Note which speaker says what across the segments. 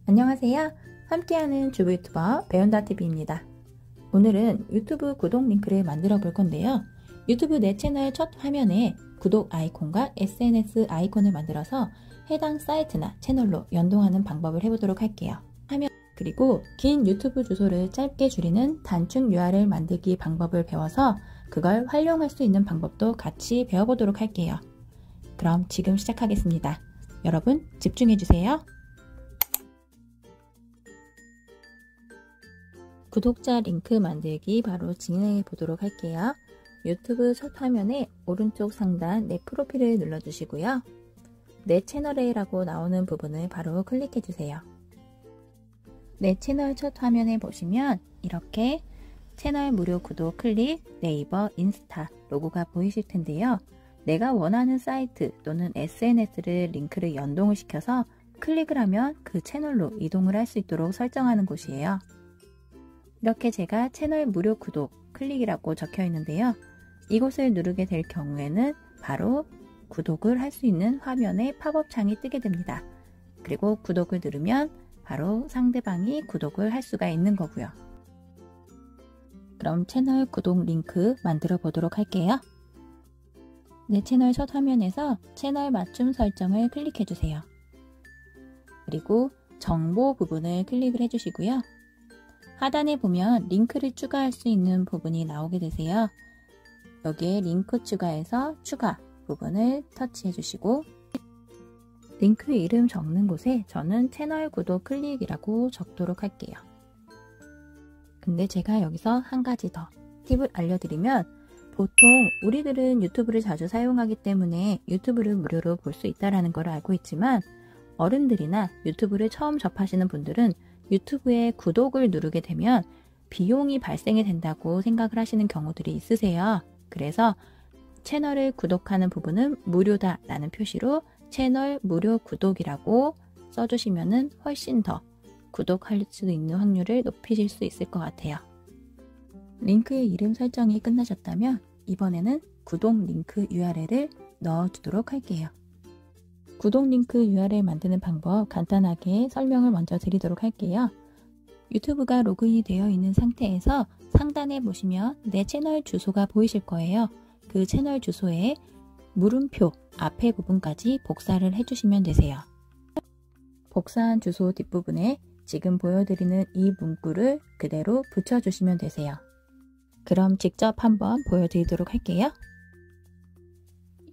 Speaker 1: 안녕하세요. 함께하는 주부 유튜버 배운다TV입니다. 오늘은 유튜브 구독 링크를 만들어 볼 건데요. 유튜브 내 채널 첫 화면에 구독 아이콘과 SNS 아이콘을 만들어서 해당 사이트나 채널로 연동하는 방법을 해보도록 할게요. 그리고 긴 유튜브 주소를 짧게 줄이는 단축 URL 만들기 방법을 배워서 그걸 활용할 수 있는 방법도 같이 배워보도록 할게요. 그럼 지금 시작하겠습니다. 여러분 집중해주세요. 구독자 링크 만들기 바로 진행해 보도록 할게요. 유튜브 첫 화면에 오른쪽 상단 내 프로필을 눌러주시고요. 내 채널에 라고 나오는 부분을 바로 클릭해 주세요. 내 채널 첫 화면에 보시면 이렇게 채널 무료 구독 클릭, 네이버, 인스타 로고가 보이실 텐데요. 내가 원하는 사이트 또는 SNS를 링크를 연동을 시켜서 클릭을 하면 그 채널로 이동을 할 수 있도록 설정하는 곳이에요. 이렇게 제가 채널 무료 구독 클릭이라고 적혀 있는데요. 이곳을 누르게 될 경우에는 바로 구독을 할 수 있는 화면에 팝업 창이 뜨게 됩니다. 그리고 구독을 누르면 바로 상대방이 구독을 할 수가 있는 거고요. 그럼 채널 구독 링크 만들어 보도록 할게요. 내 채널 첫 화면에서 채널 맞춤 설정을 클릭해 주세요. 그리고 정보 부분을 클릭을 해주시고요. 하단에 보면 링크를 추가할 수 있는 부분이 나오게 되세요. 여기에 링크 추가해서 추가 부분을 터치해 주시고 링크 이름 적는 곳에 저는 채널 구독 클릭이라고 적도록 할게요. 근데 제가 여기서 한 가지 더 팁을 알려드리면 보통 우리들은 유튜브를 자주 사용하기 때문에 유튜브를 무료로 볼 수 있다는 걸 알고 있지만 어른들이나 유튜브를 처음 접하시는 분들은 유튜브에 구독을 누르게 되면 비용이 발생이 된다고 생각을 하시는 경우들이 있으세요. 그래서 채널을 구독하는 부분은 무료다 라는 표시로 채널 무료 구독이라고 써주시면 훨씬 더 구독할 수 있는 확률을 높이실 수 있을 것 같아요. 링크의 이름 설정이 끝나셨다면 이번에는 구독 링크 URL을 넣어주도록 할게요. 구독 링크 URL 만드는 방법 간단하게 설명을 먼저 드리도록 할게요. 유튜브가 로그인이 되어 있는 상태에서 상단에 보시면 내 채널 주소가 보이실 거예요. 그 채널 주소에 물음표 앞에 부분까지 복사를 해주시면 되세요. 복사한 주소 뒷부분에 지금 보여드리는 이 문구를 그대로 붙여주시면 되세요. 그럼 직접 한번 보여드리도록 할게요.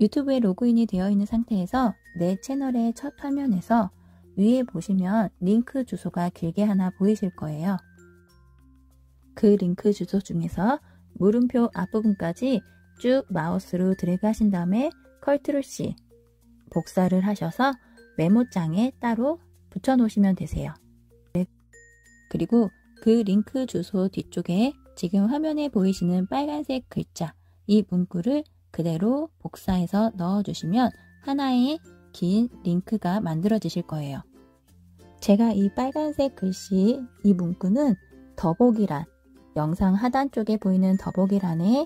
Speaker 1: 유튜브에 로그인이 되어 있는 상태에서 내 채널의 첫 화면에서 위에 보시면 링크 주소가 길게 하나 보이실 거예요. 그 링크 주소 중에서 물음표 앞부분까지 쭉 마우스로 드래그 하신 다음에 Ctrl+C 복사를 하셔서 메모장에 따로 붙여 놓으시면 되세요. 그리고 그 링크 주소 뒤쪽에 지금 화면에 보이시는 빨간색 글자 이 문구를 그대로 복사해서 넣어주시면 하나의 긴 링크가 만들어지실 거예요. 제가 이 빨간색 글씨 이 문구는 더보기란 영상 하단 쪽에 보이는 더보기란에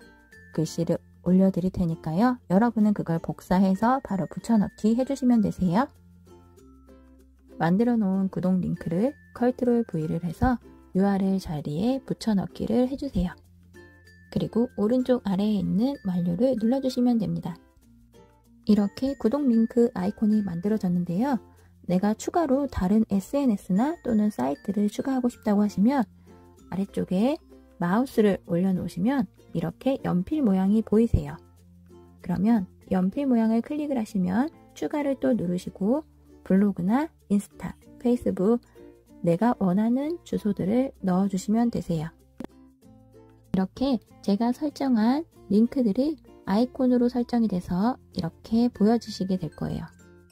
Speaker 1: 글씨를 올려드릴 테니까요. 여러분은 그걸 복사해서 바로 붙여넣기 해주시면 되세요. 만들어 놓은 구독 링크를 Ctrl+V를 해서 URL 자리에 붙여넣기를 해주세요. 그리고 오른쪽 아래에 있는 완료를 눌러주시면 됩니다. 이렇게 구독 링크 아이콘이 만들어졌는데요. 내가 추가로 다른 SNS나 또는 사이트를 추가하고 싶다고 하시면 아래쪽에 마우스를 올려놓으시면 이렇게 연필 모양이 보이세요. 그러면 연필 모양을 클릭을 하시면 추가를 또 누르시고 블로그나 인스타, 페이스북 내가 원하는 주소들을 넣어주시면 되세요. 이렇게 제가 설정한 링크들이 아이콘으로 설정이 돼서 이렇게 보여지시게 될 거예요.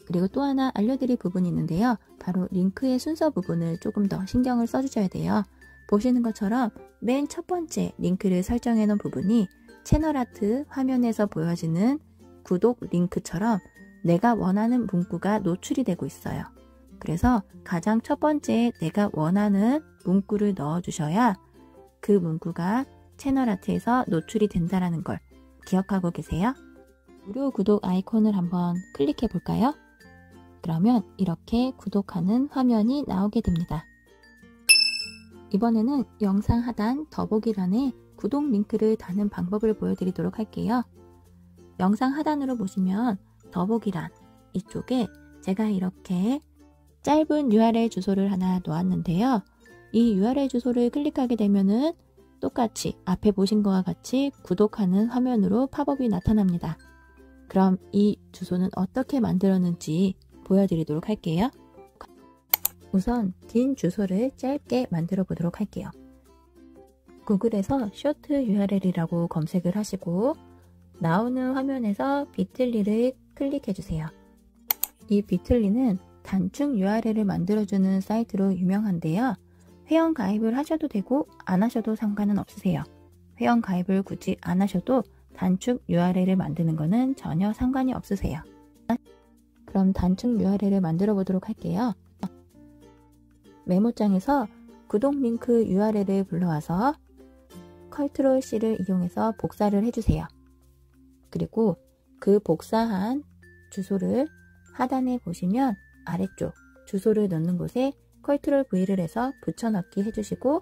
Speaker 1: 그리고 또 하나 알려드릴 부분이 있는데요. 바로 링크의 순서 부분을 조금 더 신경을 써주셔야 돼요. 보시는 것처럼 맨 첫 번째 링크를 설정해 놓은 부분이 채널 아트 화면에서 보여지는 구독 링크처럼 내가 원하는 문구가 노출이 되고 있어요. 그래서 가장 첫 번째 내가 원하는 문구를 넣어주셔야 그 문구가 채널 아트에서 노출이 된다는 걸 기억하고 계세요? 무료 구독 아이콘을 한번 클릭해 볼까요? 그러면 이렇게 구독하는 화면이 나오게 됩니다. 이번에는 영상 하단 더보기란에 구독 링크를 다는 방법을 보여드리도록 할게요. 영상 하단으로 보시면 더보기란 이쪽에 제가 이렇게 짧은 URL 주소를 하나 놓았는데요. 이 URL 주소를 클릭하게 되면은 똑같이 앞에 보신 것과 같이 구독하는 화면으로 팝업이 나타납니다. 그럼 이 주소는 어떻게 만들었는지 보여드리도록 할게요. 우선 긴 주소를 짧게 만들어 보도록 할게요. 구글에서 short URL이라고 검색을 하시고 나오는 화면에서 비틀리를 클릭해 주세요. 이 비틀리는 단축 URL을 만들어주는 사이트로 유명한데요. 회원 가입을 하셔도 되고 안 하셔도 상관은 없으세요. 회원 가입을 굳이 안 하셔도 단축 URL을 만드는 거는 전혀 상관이 없으세요. 그럼 단축 URL을 만들어 보도록 할게요. 메모장에서 구독 링크 URL을 불러와서 Ctrl C를 이용해서 복사를 해주세요. 그리고 그 복사한 주소를 하단에 보시면 아래쪽 주소를 넣는 곳에 Ctrl V를 해서 붙여넣기 해주시고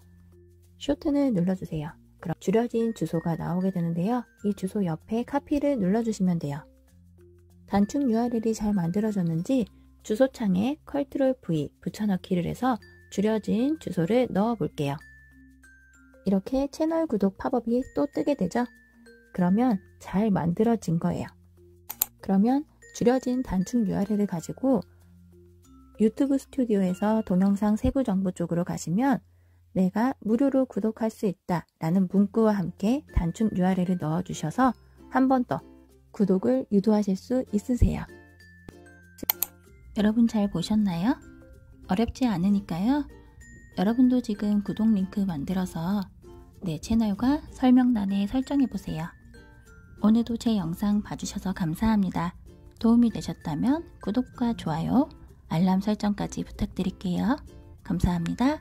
Speaker 1: 쇼트를 눌러주세요. 그럼 줄여진 주소가 나오게 되는데요. 이 주소 옆에 카피를 눌러주시면 돼요. 단축 URL이 잘 만들어졌는지 주소창에 Ctrl V 붙여넣기를 해서 줄여진 주소를 넣어 볼게요. 이렇게 채널 구독 팝업이 또 뜨게 되죠. 그러면 잘 만들어진 거예요. 그러면 줄여진 단축 URL을 가지고 유튜브 스튜디오에서 동영상 세부 정보 쪽으로 가시면 내가 무료로 구독할 수 있다 라는 문구와 함께 단축 URL을 넣어 주셔서 한 번 더 구독을 유도하실 수 있으세요. 여러분 잘 보셨나요? 어렵지 않으니까요. 여러분도 지금 구독 링크 만들어서 내 채널과 설명란에 설정해 보세요. 오늘도 제 영상 봐주셔서 감사합니다. 도움이 되셨다면 구독과 좋아요, 알람 설정까지 부탁드릴게요. 감사합니다.